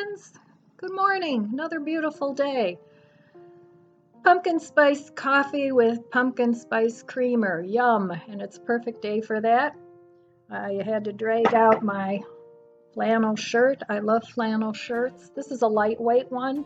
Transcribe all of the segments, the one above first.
friends. Good morning. Another beautiful day. Pumpkin spice coffee with pumpkin spice creamer. Yum. And it's a perfect day for that. I had to drag out my flannel shirt. I love flannel shirts. This is a lightweight one,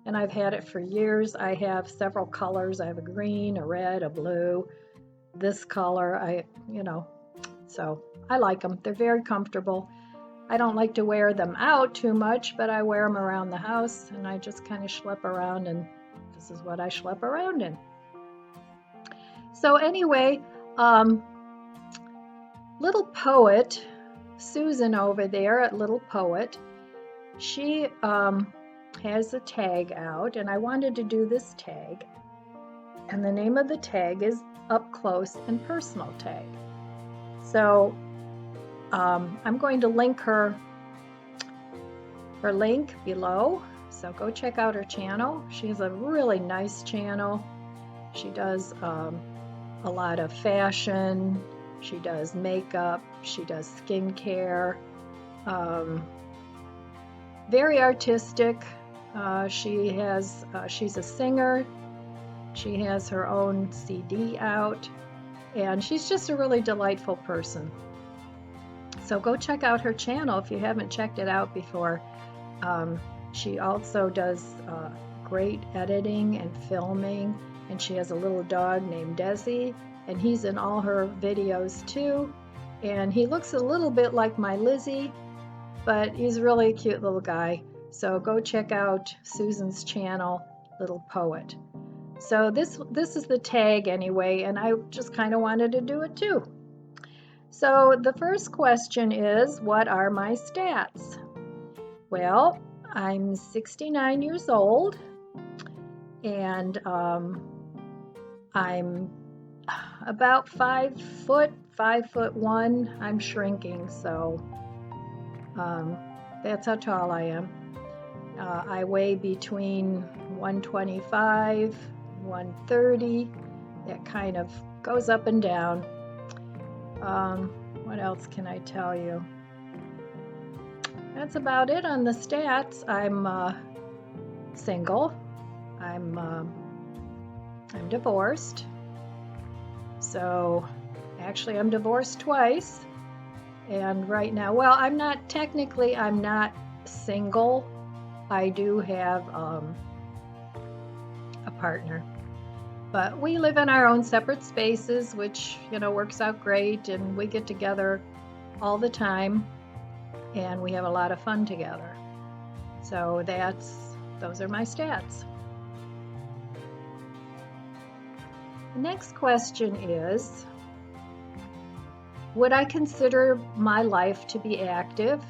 and I've had it for years. I have several colors. I have a green, a red, a blue. This color, so I like them. They're very comfortable. I don't like to wear them out too much, but I wear them around the house, and I just kind of schlep around, and this is what I schlep around in. So anyway, Little Poet, Susan over there at Little Poet, she has a tag out, and I wanted to do this tag, and the name of the tag is Up Close and Personal Tag. So I'm going to link her link below, so go check out her channel. She has a really nice channel. She does a lot of fashion, she does makeup, she does skincare, very artistic. She's a singer. She has her own CD out, and she's just a really delightful person. So go check out her channel if you haven't checked it out before. She also does great editing and filming, and she has a little dog named Desi, and he's in all her videos too. And he looks a little bit like my Lizzie, but he's really a cute little guy. So go check out Susan's channel, Little Poet. So this is the tag anyway, and I just kind of wanted to do it too. So the first question is, what are my stats? Well, I'm 69 years old, and I'm about 5 foot, 5'1". I'm shrinking, so that's how tall I am. I weigh between 125, 130. That kind of goes up and down. What else can I tell you? That's about it on the stats. I'm single. I'm divorced. So actually I'm divorced twice. And right now, well, I'm not single. I do have a partner. But we live in our own separate spaces, which, works out great, and we get together all the time, and we have a lot of fun together. So those are my stats. The next question is, would I consider my life to be active?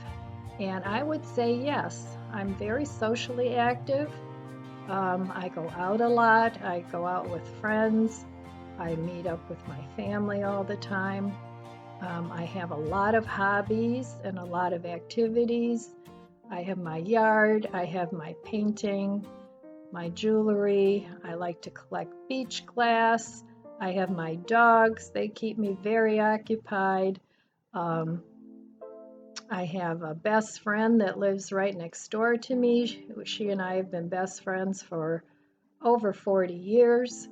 And I would say yes. I'm very socially active. I go out a lot. I go out with friends. I meet up with my family all the time. I have a lot of hobbies and a lot of activities. I have my yard. I have my painting, my jewelry. I like to collect beach glass. I have my dogs. They keep me very occupied. I have a best friend that lives right next door to me. She and I have been best friends for over 40 years.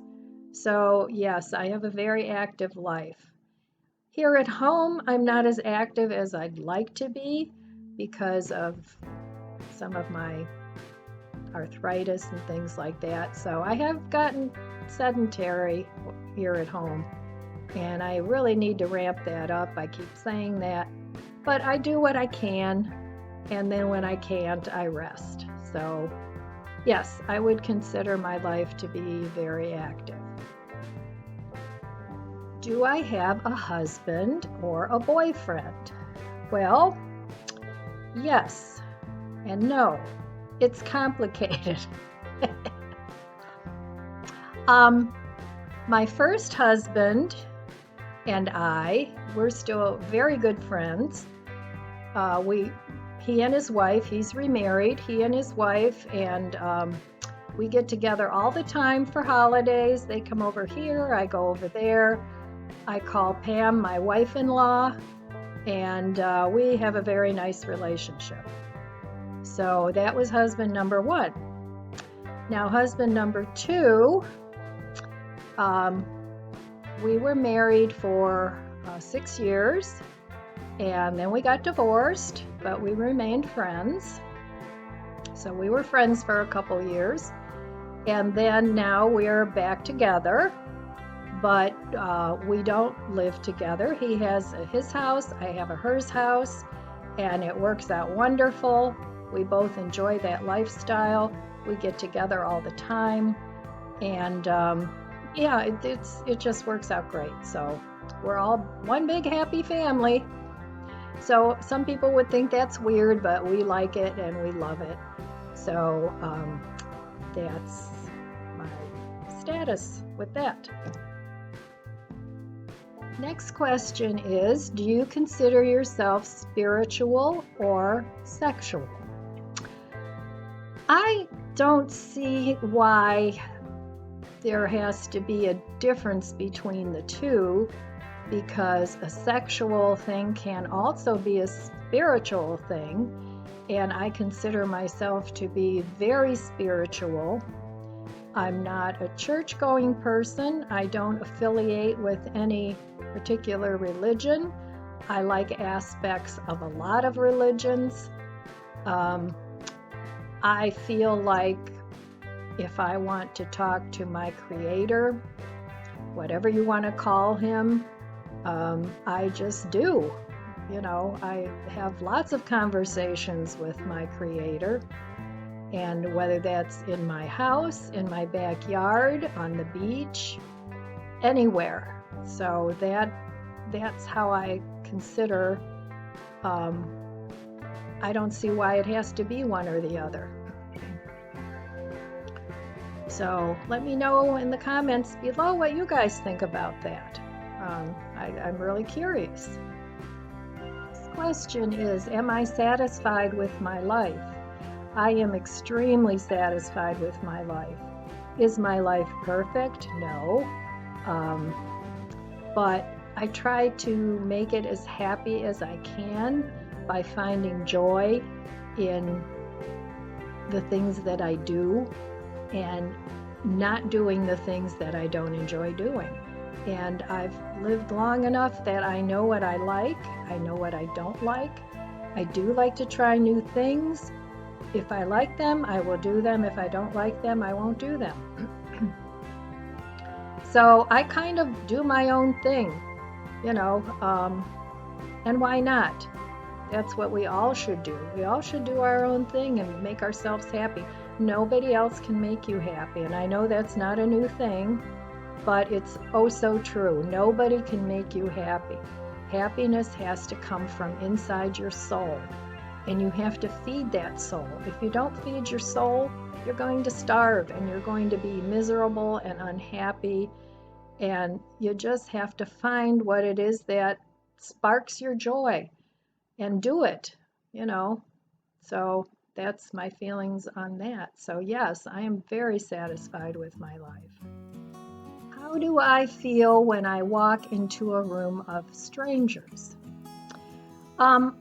So yes, I have a very active life. Here at home, I'm not as active as I'd like to be because of some of my arthritis and things like that. So I have gotten sedentary here at home, and I really need to ramp that up. I keep saying that. But I do what I can, and then when I can't, I rest. So yes, I would consider my life to be very active. Do I have a husband or a boyfriend? Well, yes and no. It's complicated. My first husband and I, we're still very good friends. He and his wife, he's remarried, he and his wife, and we get together all the time for holidays. They come over here, I go over there. I call Pam my wife-in-law, and we have a very nice relationship. So that was husband number one. Now, husband number two, we were married for 6 years, and then we got divorced, but we remained friends. So we were friends for a couple years, and then now we're back together, but we don't live together. He has his house, I have a hers house, and it works out wonderful. We both enjoy that lifestyle. We get together all the time, and yeah, it just works out great. So we're all one big happy family. So some people would think that's weird, but we like it and we love it. So that's my status with that. Next question is, do you consider yourself spiritual or sexual? I don't see why there has to be a difference between the two, because a sexual thing can also be a spiritual thing, and I consider myself to be very spiritual. I'm not a church-going person. I don't affiliate with any particular religion. I like aspects of a lot of religions. I feel like if I want to talk to my creator, whatever you want to call him, I just do. You know, I have lots of conversations with my creator, and whether that's in my house, in my backyard, on the beach, anywhere. So that's how I consider. I don't see why it has to be one or the other. So let me know in the comments below what you guys think about that. I'm really curious. This question is, am I satisfied with my life? I am extremely satisfied with my life. Is my life perfect? No. But I try to make it as happy as I can by finding joy in the things that I do and not doing the things that I don't enjoy doing. And I've lived long enough that I know what I like, I know what I don't like. I do like to try new things. If I like them, I will do them. If I don't like them, I won't do them. So I kind of do my own thing, you know, and why not? That's what we all should do. We all should do our own thing and make ourselves happy. Nobody else can make you happy. And I know that's not a new thing, but it's oh so true. Nobody can make you happy. Happiness has to come from inside your soul, and you have to feed that soul. If you don't feed your soul, you're going to starve and you're going to be miserable and unhappy, and you just have to find what it is that sparks your joy and do it, you know. So that's my feelings on that. So yes, I am very satisfied with my life. How do I feel when I walk into a room of strangers? I'm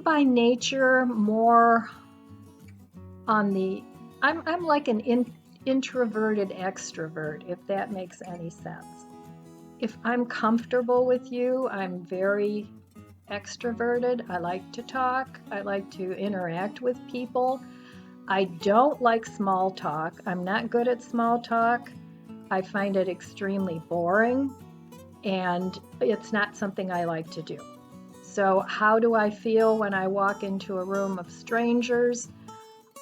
by nature more on the, I'm like an introverted extrovert, if that makes any sense. If I'm comfortable with you, I'm very extroverted. I like to talk. I like to interact with people. I don't like small talk. I'm not good at small talk. I find it extremely boring, and it's not something I like to do. So how do I feel when I walk into a room of strangers?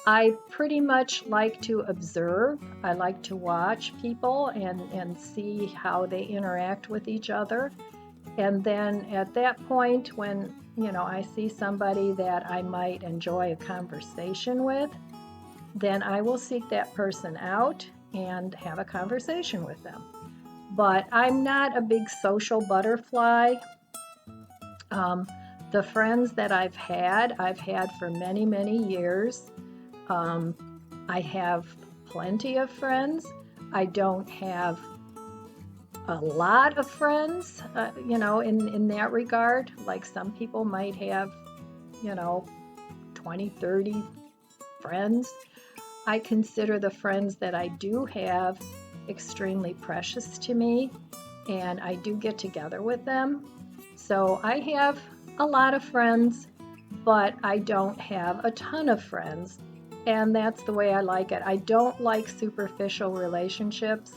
I pretty much like to observe. I like to watch people and see how they interact with each other. And then at that point, when I see somebody that I might enjoy a conversation with, then I will seek that person out and have a conversation with them. But I'm not a big social butterfly. The friends that I've had for many, many years. I have plenty of friends. I don't have a lot of friends, in that regard. Like some people might have, 20, 30 friends. I consider the friends that I do have extremely precious to me, and I do get together with them. So I have a lot of friends, but I don't have a ton of friends, and that's the way I like it. I don't like superficial relationships.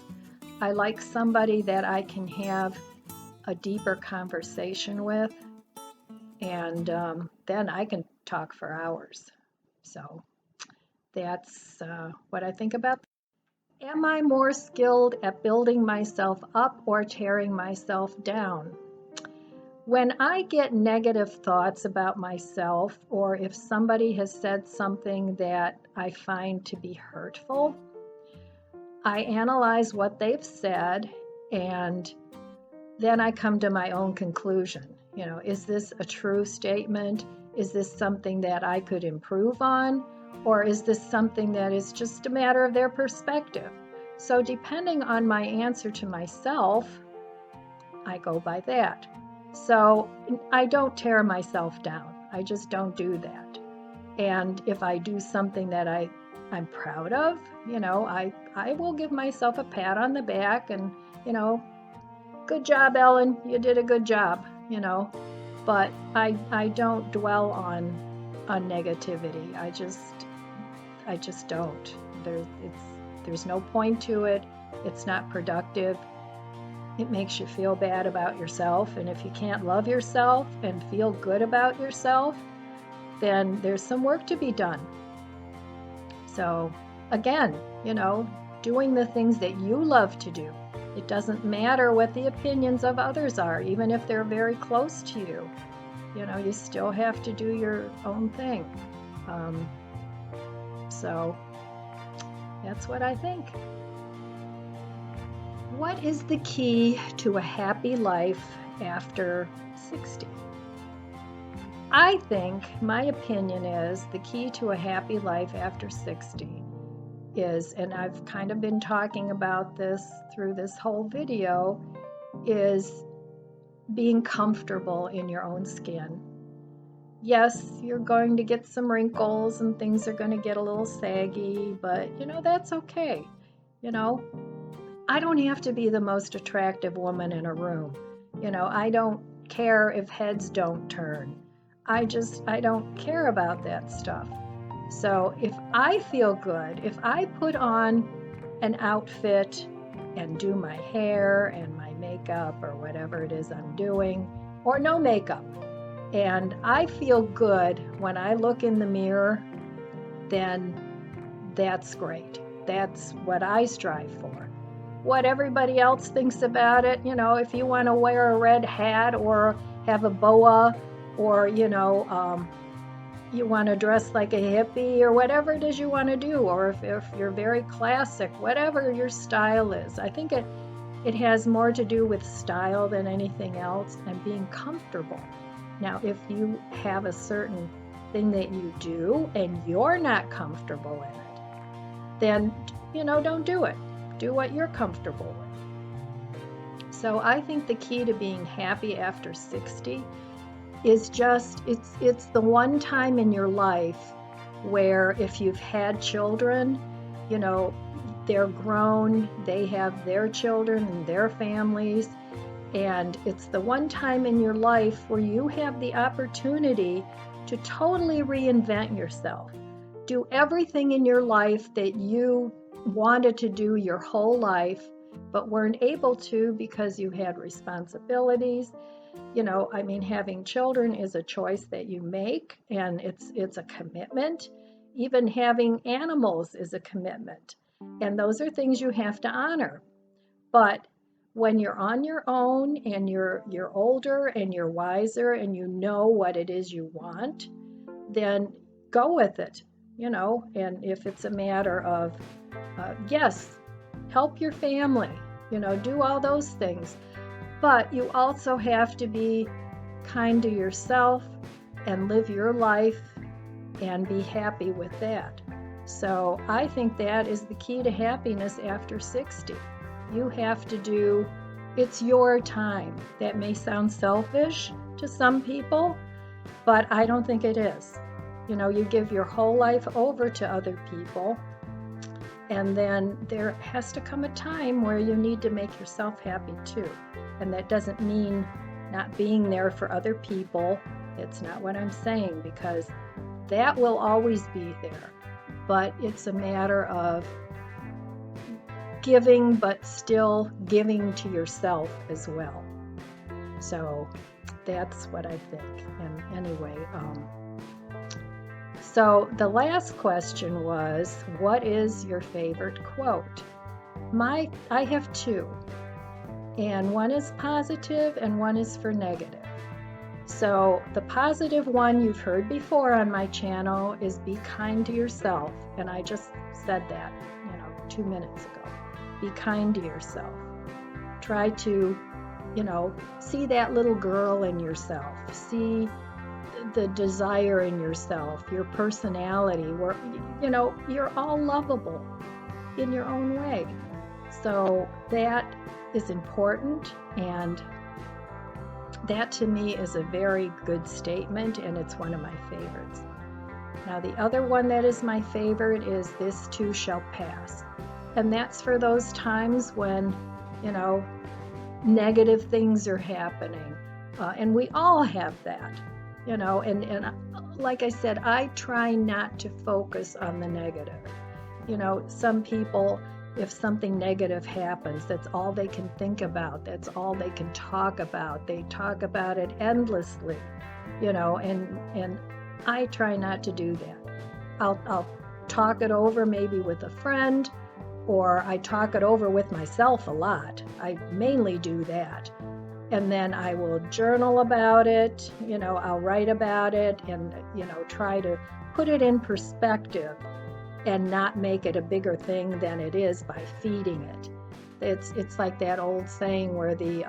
I like somebody that I can have a deeper conversation with, and then I can talk for hours. So that's what I think about. Am I more skilled at building myself up or tearing myself down? When I get negative thoughts about myself, or if somebody has said something that I find to be hurtful, I analyze what they've said, and then I come to my own conclusion. Is this a true statement? Is this something that I could improve on? Or is this something that is just a matter of their perspective? So depending on my answer to myself, I go by that. So I don't tear myself down. I just don't do that. And if I do something that I'm proud of, I will give myself a pat on the back and, good job, Ellen, you did a good job, but I don't dwell on negativity. I just don't. There's no point to it. It's not productive. It makes you feel bad about yourself, and if you can't love yourself and feel good about yourself, then there's some work to be done. So again, doing the things that you love to do. It doesn't matter what the opinions of others are, even if they're very close to you. You still have to do your own thing. So that's what I think. What is the key to a happy life after 60? I think, my opinion is, the key to a happy life after 60 is, and I've kind of been talking about this through this whole video, is being comfortable in your own skin. Yes, you're going to get some wrinkles and things are going to get a little saggy, but that's okay. I don't have to be the most attractive woman in a room. I don't care if heads don't turn. I don't care about that stuff. So if I feel good, if I put on an outfit and do my hair and my makeup or whatever it is I'm doing, or no makeup, and I feel good when I look in the mirror, then that's great. That's what I strive for. What everybody else thinks about it, if you want to wear a red hat or have a boa, or you want to dress like a hippie, or whatever it is you want to do, or if you're very classic, whatever your style is. I think it has more to do with style than anything else, and being comfortable. Now, if you have a certain thing that you do and you're not comfortable in it, then don't do it. Do what you're comfortable with. So I think the key to being happy after 60 is just, it's the one time in your life where, if you've had children, they're grown, they have their children and their families, and it's the one time in your life where you have the opportunity to totally reinvent yourself. Do everything in your life that you wanted to do your whole life, but weren't able to because you had responsibilities. Having children is a choice that you make, and it's a commitment. Even having animals is a commitment, and those are things you have to honor. But when you're on your own and you're older and you're wiser and you know what it is you want, then go with it. And if it's a matter of yes, help your family, do all those things. But you also have to be kind to yourself and live your life and be happy with that. So I think that is the key to happiness after 60. You have to it's your time. That may sound selfish to some people, but I don't think it is. You know, you give your whole life over to other people, and then there has to come a time where you need to make yourself happy too. And that doesn't mean not being there for other people. It's not what I'm saying, because that will always be there. But it's a matter of giving, but still giving to yourself as well. So that's what I think. And anyway, so the last question was, what is your favorite quote? I have two, and one is positive and one is for negative. So the positive one you've heard before on my channel is be kind to yourself. And I just said that, 2 minutes ago. Be kind to yourself. Try to, see that little girl in yourself. See the desire in yourself, your personality, where, you're all lovable in your own way. So that is important, and that to me is a very good statement, and it's one of my favorites. Now the other one that is my favorite is this too shall pass. And that's for those times when, negative things are happening. And we all have that, and like I said, I try not to focus on the negative. Some people, if something negative happens, that's all they can think about. That's all they can talk about. They talk about it endlessly, and I try not to do that. I'll talk it over maybe with a friend, or I talk it over with myself a lot. I mainly do that. And then I will journal about it, I'll write about it, and, try to put it in perspective and not make it a bigger thing than it is by feeding it. It's like that old saying where the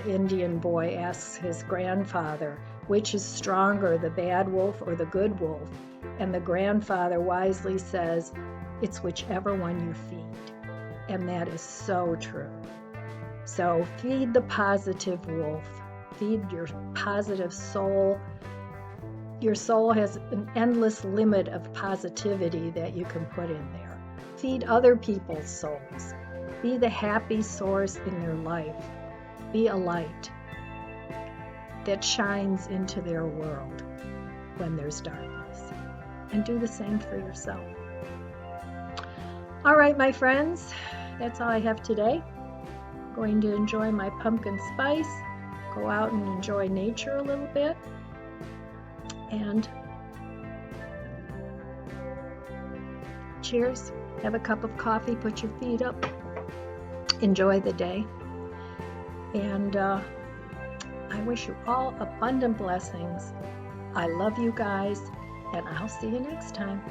Indian boy asks his grandfather, which is stronger, the bad wolf or the good wolf? And the grandfather wisely says, it's whichever one you feed. And that is so true. So feed the positive wolf. Feed your positive soul. Your soul has an endless limit of positivity that you can put in there. Feed other people's souls. Be the happy source in their life. Be a light that shines into their world when there's darkness. And do the same for yourself. All right, my friends, that's all I have today. I'm going to enjoy my pumpkin spice, go out and enjoy nature a little bit, and cheers. Have a cup of coffee, put your feet up, enjoy the day, and I wish you all abundant blessings. I love you guys, and I'll see you next time.